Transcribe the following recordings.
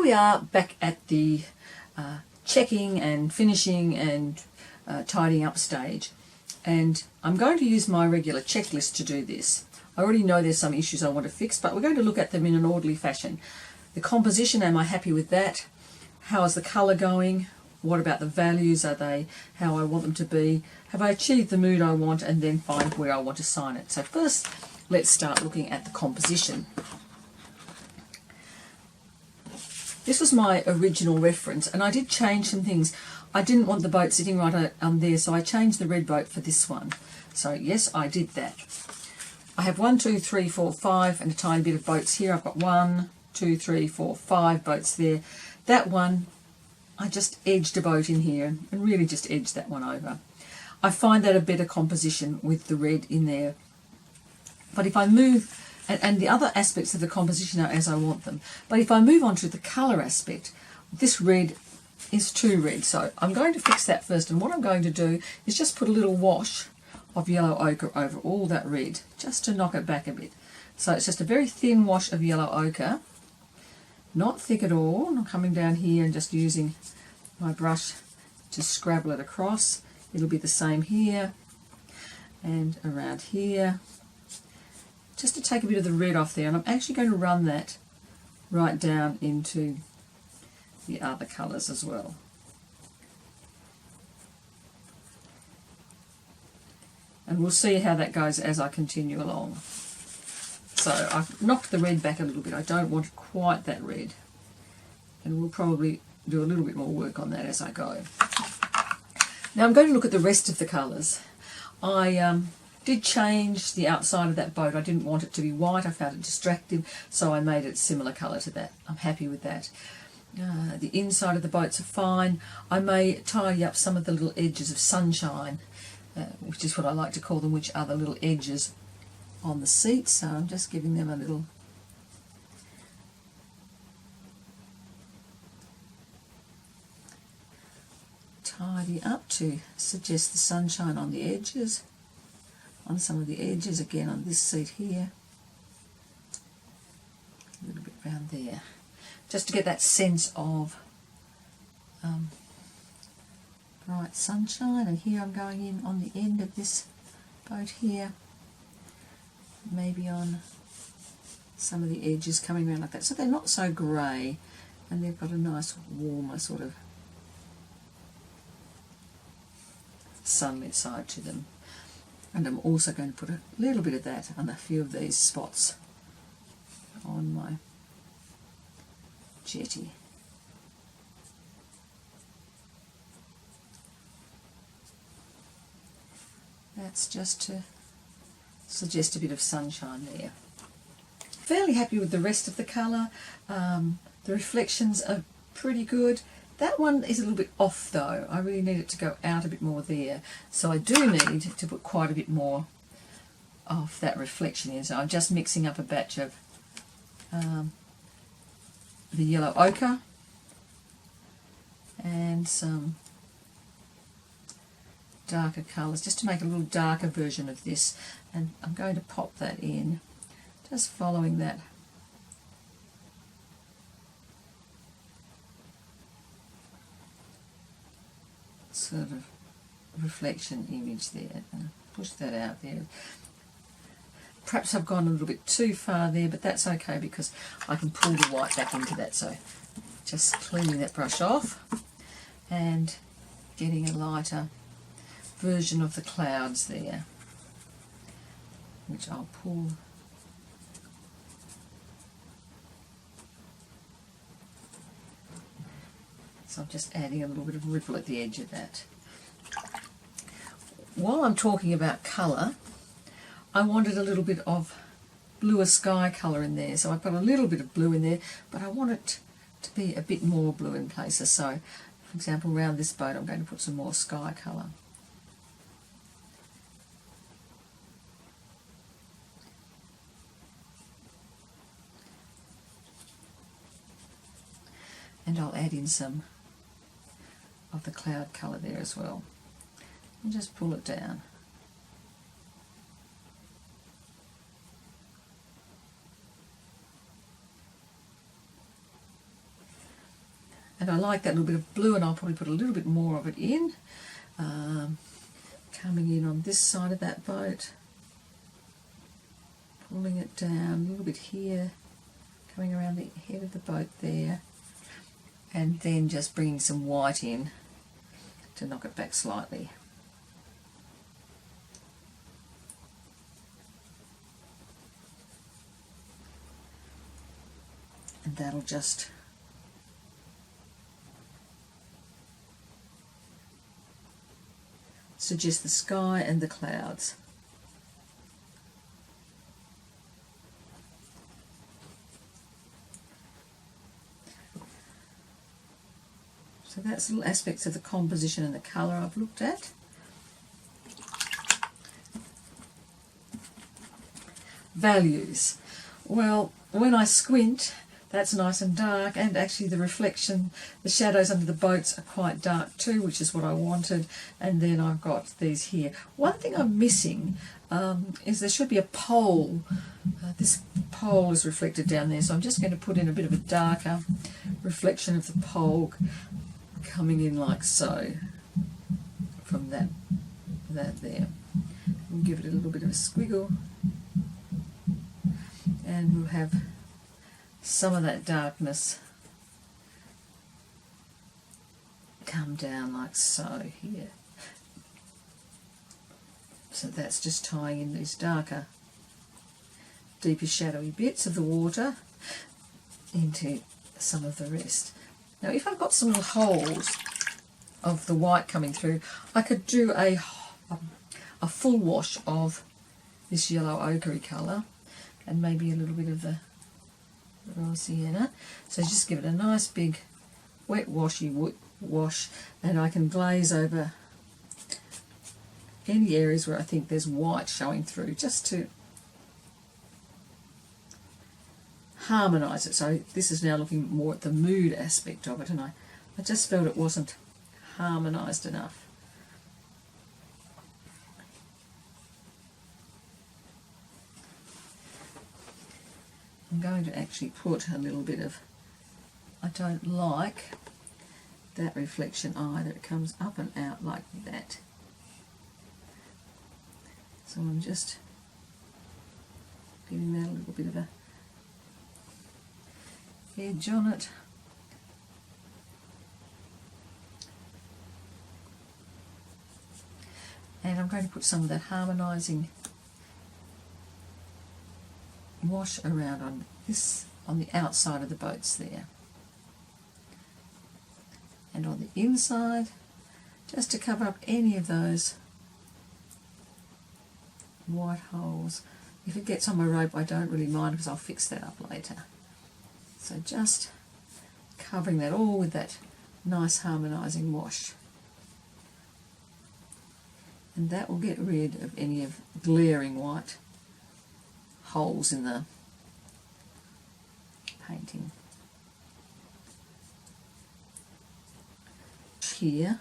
We are back at the checking and finishing and tidying up stage, and I'm going to use my regular checklist to do this. I already know there's some issues I want to fix, but we're going to look at them in an orderly fashion. The composition, am I happy with that? How is the colour going? What about the values? Are they how I want them to be? Have I achieved the mood I want? And then find where I want to sign it. So first, let's start looking at the composition. This was my original reference, and I did change some things. I didn't want the boat sitting right on there, so I changed the red boat for this one. So yes, I did that. I have 1, 2, 3, 4, 5, and a tiny bit of boats here. I've got 1, 2, 3, 4, 5 boats there. That one, I just edged a boat in here and really just edged that one over. I find that a better composition with the red in there. But if I move, and the other aspects of the composition are as I want them, but if I move on to the colour aspect, this red is too red. So I'm going to fix that first, and what I'm going to do is just put a little wash of yellow ochre over all that red, just to knock it back a bit. So it's just a very thin wash of yellow ochre, not thick at all. I'm coming down here and just using my brush to scrabble it across. It'll be the same here and around here, just to take a bit of the red off there, and I'm actually going to run that right down into the other colours as well. And we'll see how that goes as I continue along. So I've knocked the red back a little bit. I don't want it quite that red, and we'll probably do a little bit more work on that as I go. Now I'm going to look at the rest of the colours. I did change the outside of that boat. I didn't want it to be white. I found it distracting, so I made it similar colour to that. I'm happy with that. The inside of the boats are fine. I may tidy up some of the little edges of sunshine, which is what I like to call them, which are the little edges on the seats. So I'm just giving them a little tidy up to suggest the sunshine on the edges, on some of the edges, again on this seat here, a little bit around there, just to get that sense of bright sunshine. And here I'm going in on the end of this boat here, maybe on some of the edges coming around like that, so they're not so grey, and they've got a nice warmer sort of sunlit side to them. And I'm also going to put a little bit of that on a few of these spots on my jetty. That's just to suggest a bit of sunshine there. Fairly happy with the rest of the colour. The reflections are pretty good. That one is a little bit off though. I really need it to go out a bit more there. So I do need to put quite a bit more of that reflection in. So I'm just mixing up a batch of the yellow ochre and some darker colours, just to make a little darker version of this. And I'm going to pop that in, just following that sort of reflection image there, and push that out there. Perhaps I've gone a little bit too far there, but that's okay because I can pull the white back into that. So just cleaning that brush off and getting a lighter version of the clouds there, which I'll pull so I'm just adding a little bit of ripple at the edge of that. While I'm talking about colour, I wanted a little bit of bluer sky colour in there, so I've got a little bit of blue in there, but I want it to be a bit more blue in places. So for example, around this boat I'm going to put some more sky colour. And I'll add in some of the cloud colour there as well, and just pull it down. And I like that little bit of blue, and I'll probably put a little bit more of it in. Coming in on this side of that boat, pulling it down a little bit here, coming around the head of the boat there, and then just bringing some white in to knock it back slightly. And that'll just suggest the sky and the clouds. So that's little aspects of the composition and the colour I've looked at. Values. Well, when I squint, that's nice and dark, and actually the reflection, the shadows under the boats are quite dark too, which is what I wanted. And then I've got these here. One thing I'm missing is there should be a pole. This pole is reflected down there, so I'm just going to put in a bit of a darker reflection of the pole coming in like so from that there. We'll give it a little bit of a squiggle, and we'll have some of that darkness come down like so here. So that's just tying in these darker, deeper shadowy bits of the water into some of the rest. Now if I've got some little holes of the white coming through, I could do a full wash of this yellow ochre colour and maybe a little bit of the raw sienna. So just give it a nice big wet washy wash, and I can glaze over any areas where I think there's white showing through, just to harmonise it. So this is now looking more at the mood aspect of it, and I just felt it wasn't harmonised enough. I'm going to actually put a little bit of, I don't like that reflection either, it comes up and out like that. So I'm just giving that a little bit of a edge on it. And I'm going to put some of that harmonising wash around on this, on the outside of the boats there, and on the inside, just to cover up any of those white holes. If it gets on my rope, I don't really mind, because I'll fix that up later. So just covering that all with that nice harmonising wash, and that will get rid of any of glaring white holes in the painting. Here,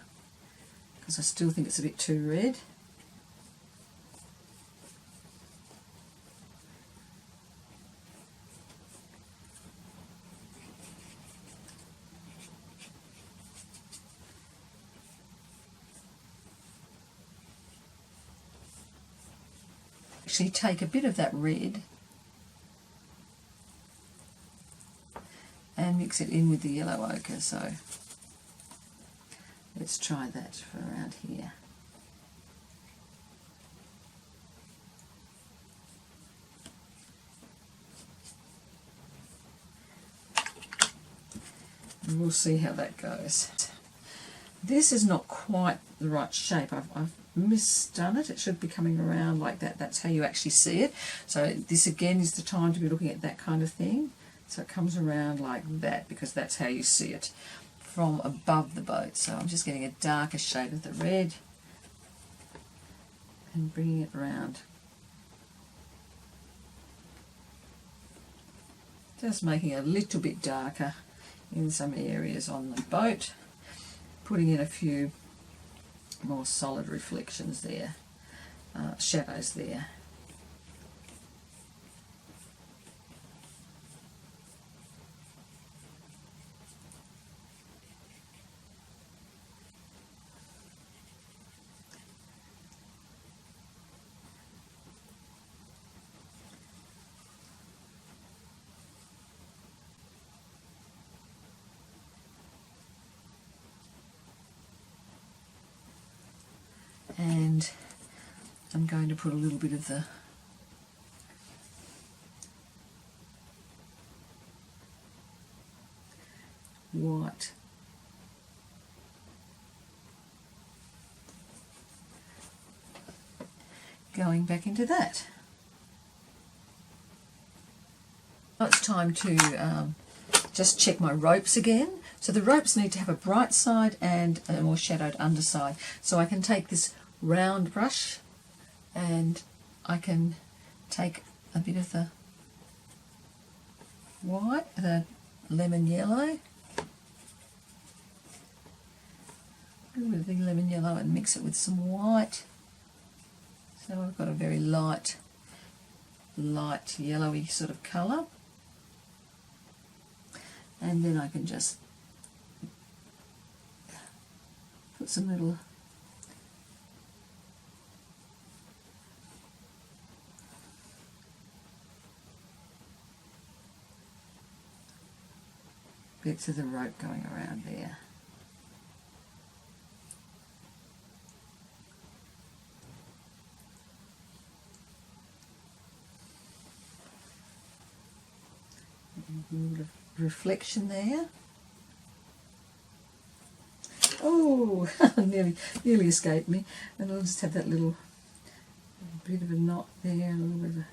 because I still think it's a bit too red. Actually take a bit of that red and mix it in with the yellow ochre. So let's try that for around here. And we'll see how that goes. This is not quite the right shape. I've misdone it. It should be coming around like that. That's how you actually see it. So this again is the time to be looking at that kind of thing. So it comes around like that, because that's how you see it from above the boat. So I'm just getting a darker shade of the red and bringing it around. Just making it a little bit darker in some areas on the boat. Putting in a few more solid reflections there, shadows there. and I'm going to put a little bit of the white going back into that. Now it's time to just check my ropes again. So the ropes need to have a bright side and a more shadowed underside. So I can take this round brush and I can take a bit of the white, the lemon yellow, a little bit of the lemon yellow, and mix it with some white. So I've got a very light yellowy sort of colour. And then I can just put some little bits of the rope going around there. A little bit of reflection there. Oh, nearly escaped me. And I'll just have that little bit of a knot there, a little bit of a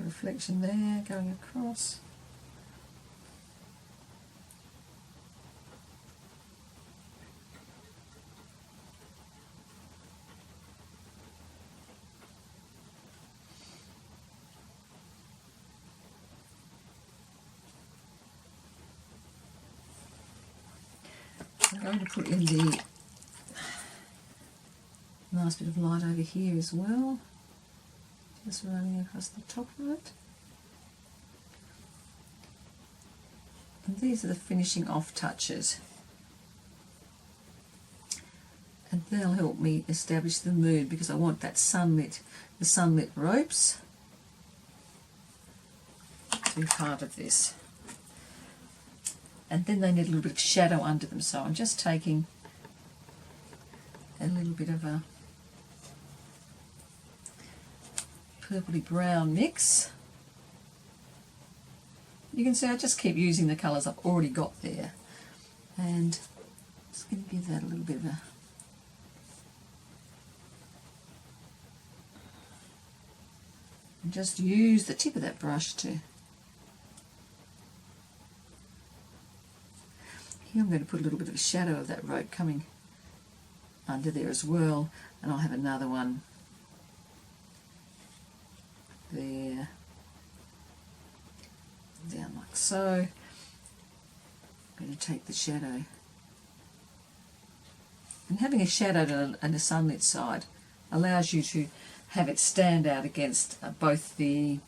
reflection there going across. I'm going to put in the nice bit of light over here as well, just running across the top of it. And these are the finishing off touches, and they'll help me establish the mood, because I want that the sunlit ropes to be part of this. And then they need a little bit of shadow under them, so I'm just taking a little bit of a purpley brown mix. You can see I just keep using the colours I've already got there, and just going to give that a little bit of a and just use the tip of that brush to. Here I'm going to put a little bit of a shadow of that rope coming under there as well, and I'll have another one there, down like so. I'm going to take the shadow, and having a shadow and a sunlit side allows you to have it stand out against both the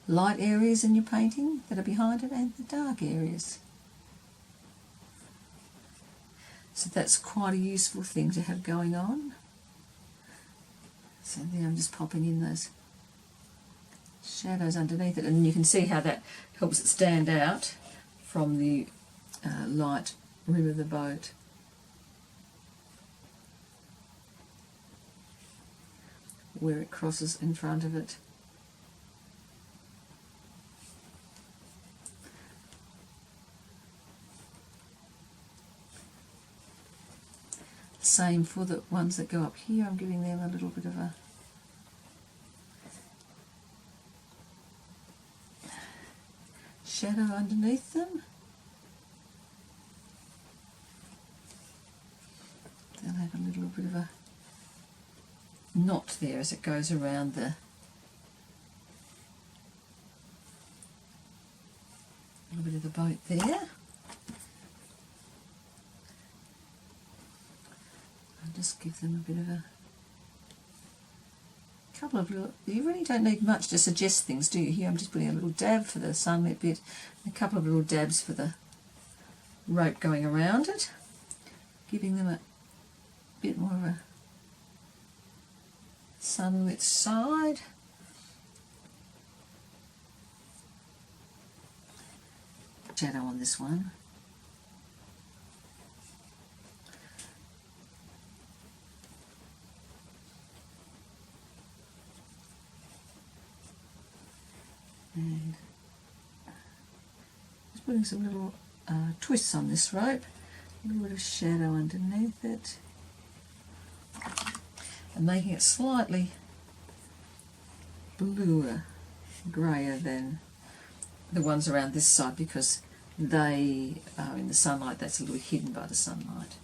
light areas in your painting that are behind it and the dark areas. So that's quite a useful thing to have going on. So there I'm just popping in those shadows underneath it, and you can see how that helps it stand out from the light rim of the boat. Where it crosses in front of it. Same for the ones that go up here, I'm giving them a little bit of a shadow underneath them. They'll have a little bit of a knot there as it goes around the little bit of the boat there. I'll just give them a bit of a couple of little, you really don't need much to suggest things, do you? Here I'm just putting a little dab for the sunlit bit, and a couple of little dabs for the rope going around it, giving them a bit more of a sunlit side. shadow on this one. And just putting some little twists on this rope, a little bit of shadow underneath it, and making it slightly bluer, greyer than the ones around this side, because they are in the sunlight. That's a little hidden by the sunlight.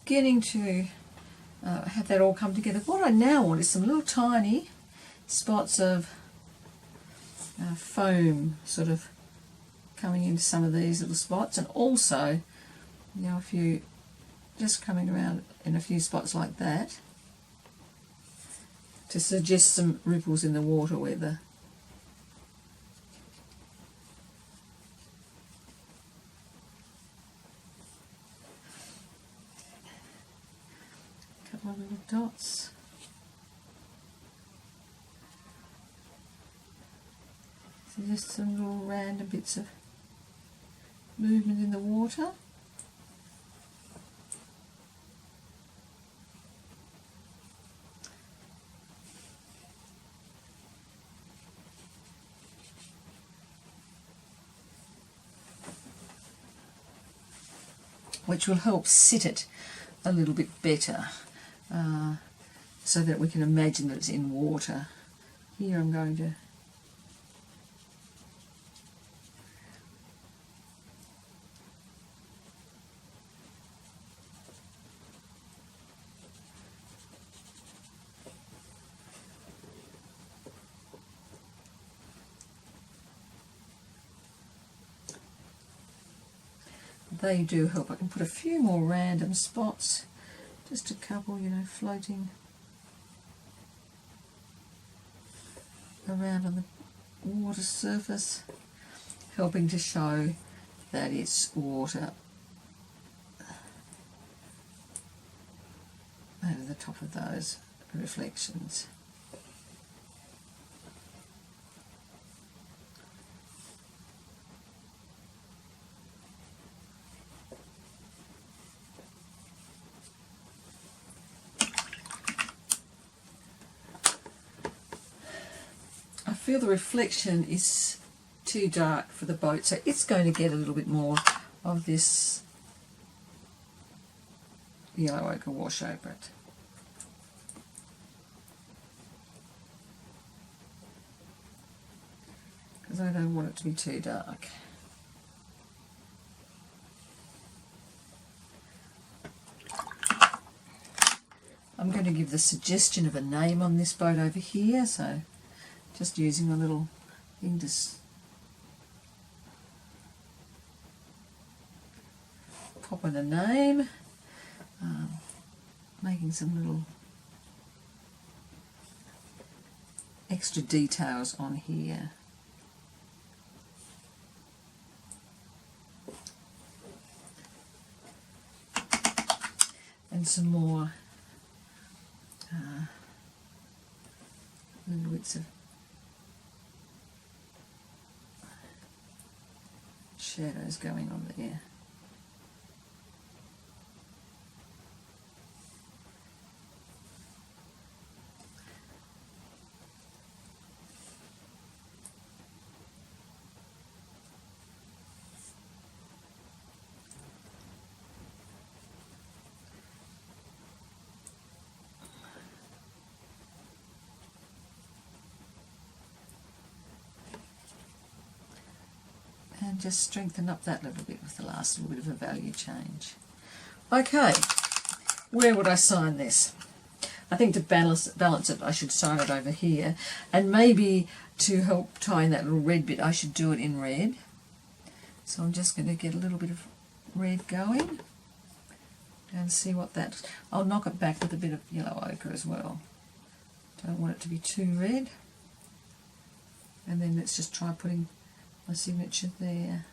Beginning to have that all come together. What I now want is some little tiny spots of foam sort of coming into some of these little spots, and also, you know, a few just coming around in a few spots like that to suggest some ripples in the water where the couple of little dots. So just some little random bits of movement in the water. Which will help sit it a little bit better, so that we can imagine that it's in water. Here I'm going to they do help. I can put a few more random spots, just a couple, you know, floating around on the water surface, helping to show that it's water over the top of those reflections. I feel the reflection is too dark for the boat, so it's going to get a little bit more of this yellow ochre wash over it. Because I don't want it to be too dark. I'm going to give the suggestion of a name on this boat over here, so just using a little thing to pop in a name, making some little extra details on here. And some more little bits of shadows going on there. And just strengthen up that little bit with the last little bit of a value change. Okay, where would I sign this? I think to balance it, I should sign it over here. And maybe to help tie in that little red bit, I should do it in red. So I'm just going to get a little bit of red going. and see what that... I'll knock it back with a bit of yellow ochre as well. Don't want it to be too red. And then let's just try putting my signature there.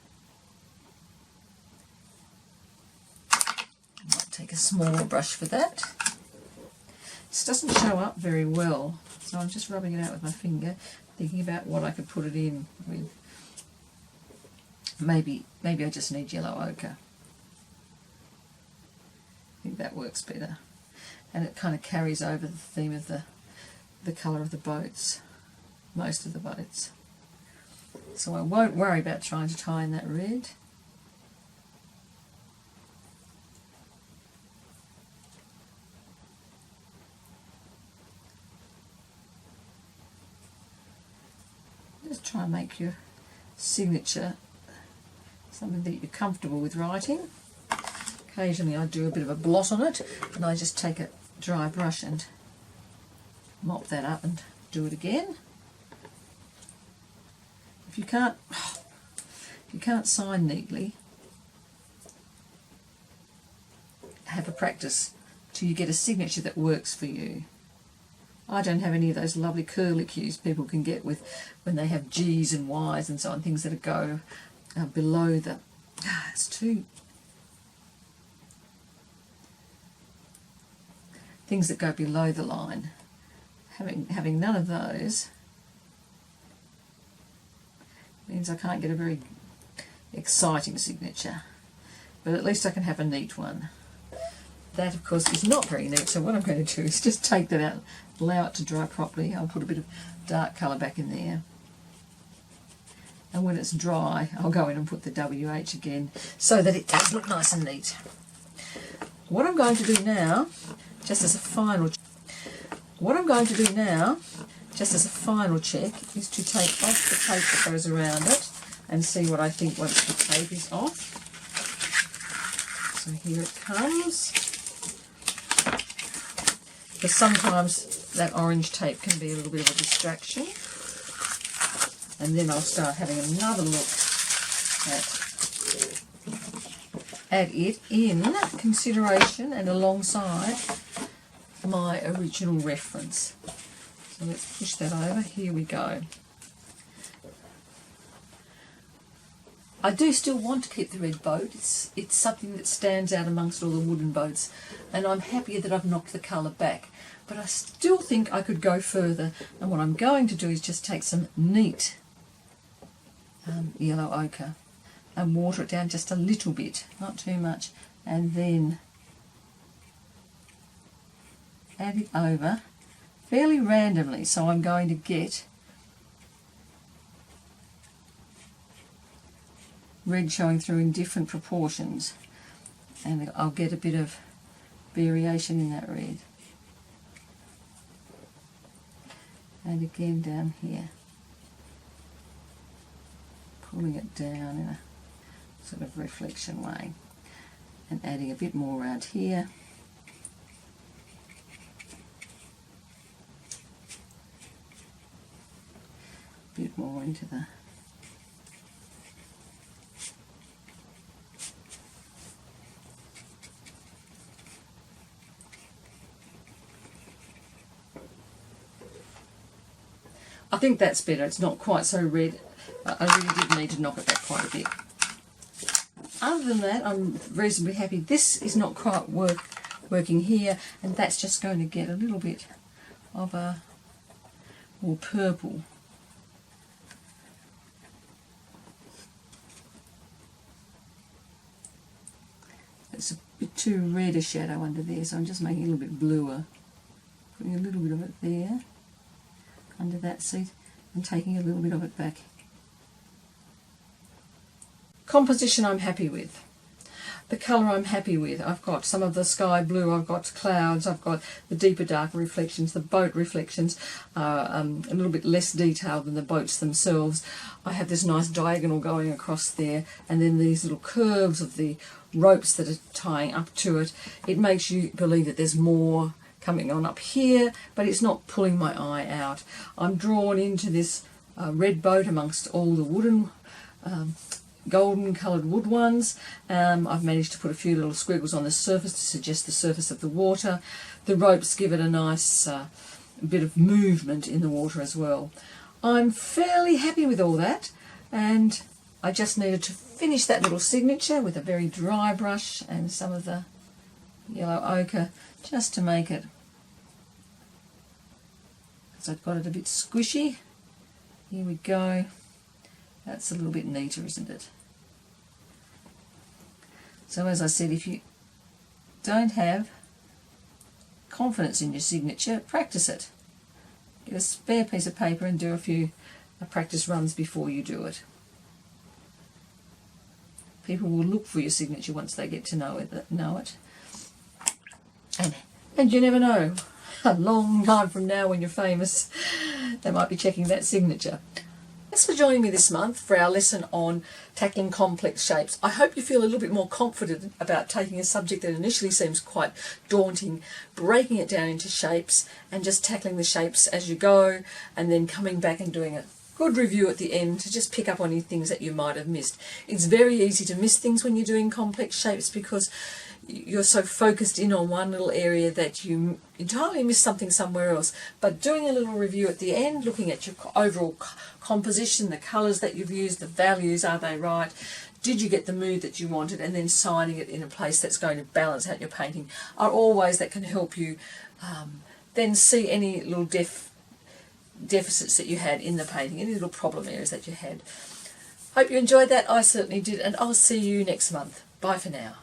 I might take a smaller brush for that. This doesn't show up very well, so I'm just rubbing it out with my finger, thinking about what I could put it in with. Maybe I just need yellow ochre. I think that works better. And it kind of carries over the theme of the colour of the boats, most of the boats. So I won't worry about trying to tie in that red. Just try and make your signature something that you're comfortable with writing. Occasionally I do a bit of a blot on it, and I just take a dry brush and mop that up and do it again. If you can't sign neatly, have a practice till you get a signature that works for you. I don't have any of those lovely curlicues people can get with when they have G's and Y's and so on, things that go below the... it's too... things that go below the line. Having none of those means I can't get a very exciting signature, but at least I can have a neat one. That, of course, is not very neat, so what I'm going to do is just take that out, allow it to dry properly. I'll put a bit of dark colour back in there, and when it's dry I'll go in and put the WH again so that it does look nice and neat. What I'm going to do now, just as a final check, is to take off the tape that goes around it and see what I think once the tape is off. So here it comes. Because sometimes that orange tape can be a little bit of a distraction. And then I'll start having another look at it in consideration and alongside my original reference. So let's push that over. Here we go. I do still want to keep the red boat. It's something that stands out amongst all the wooden boats, and I'm happier that I've knocked the colour back. But I still think I could go further, and what I'm going to do is just take some neat yellow ochre and water it down just a little bit, not too much, and then add it over fairly randomly. So I'm going to get red showing through in different proportions, and I'll get a bit of variation in that red. And again down here, pulling it down in a sort of reflection way, and adding a bit more around here. A bit more into the I think that's better. It's not quite so red. I really did need to knock it back quite a bit. Other than that, I'm reasonably happy. This is not quite working here, and that's just going to get a little bit of a more purple. It's a bit too red a shadow under there, so I'm just making it a little bit bluer. Putting a little bit of it there, under that seat, and taking a little bit of it back. Composition I'm happy with. The colour I'm happy with. I've got some of the sky blue, I've got clouds, I've got the deeper darker reflections, the boat reflections are a little bit less detailed than the boats themselves. I have this nice diagonal going across there, and then these little curves of the ropes that are tying up to it. It makes you believe that there's more coming on up here, but it's not pulling my eye out. I'm drawn into this red boat amongst all the wooden golden coloured wood ones. I've managed to put a few little squiggles on the surface to suggest the surface of the water. The ropes give it a nice bit of movement in the water as well. I'm fairly happy with all that, and I just needed to finish that little signature with a very dry brush and some of the yellow ochre just to make it, because I've got it a bit squishy. Here we go. That's a little bit neater, isn't it? So as I said, if you don't have confidence in your signature, practice it. Get a spare piece of paper and do a few practice runs before you do it. People will look for your signature once they get to know it. And you never know, a long time from now when you're famous, they might be checking that signature. Thanks for joining me this month for our lesson on tackling complex shapes. I hope you feel a little bit more confident about taking a subject that initially seems quite daunting, breaking it down into shapes and just tackling the shapes as you go, and then coming back and doing a good review at the end to just pick up on any things that you might have missed. It's very easy to miss things when you're doing complex shapes because you're so focused in on one little area that you entirely miss something somewhere else. But doing a little review at the end, looking at your overall composition, the colours that you've used, the values, are they right? Did you get the mood that you wanted? And then signing it in a place that's going to balance out your painting are all ways that can help you then see any little deficits that you had in the painting, any little problem areas that you had. Hope you enjoyed that. I certainly did, and I'll see you next month. Bye for now.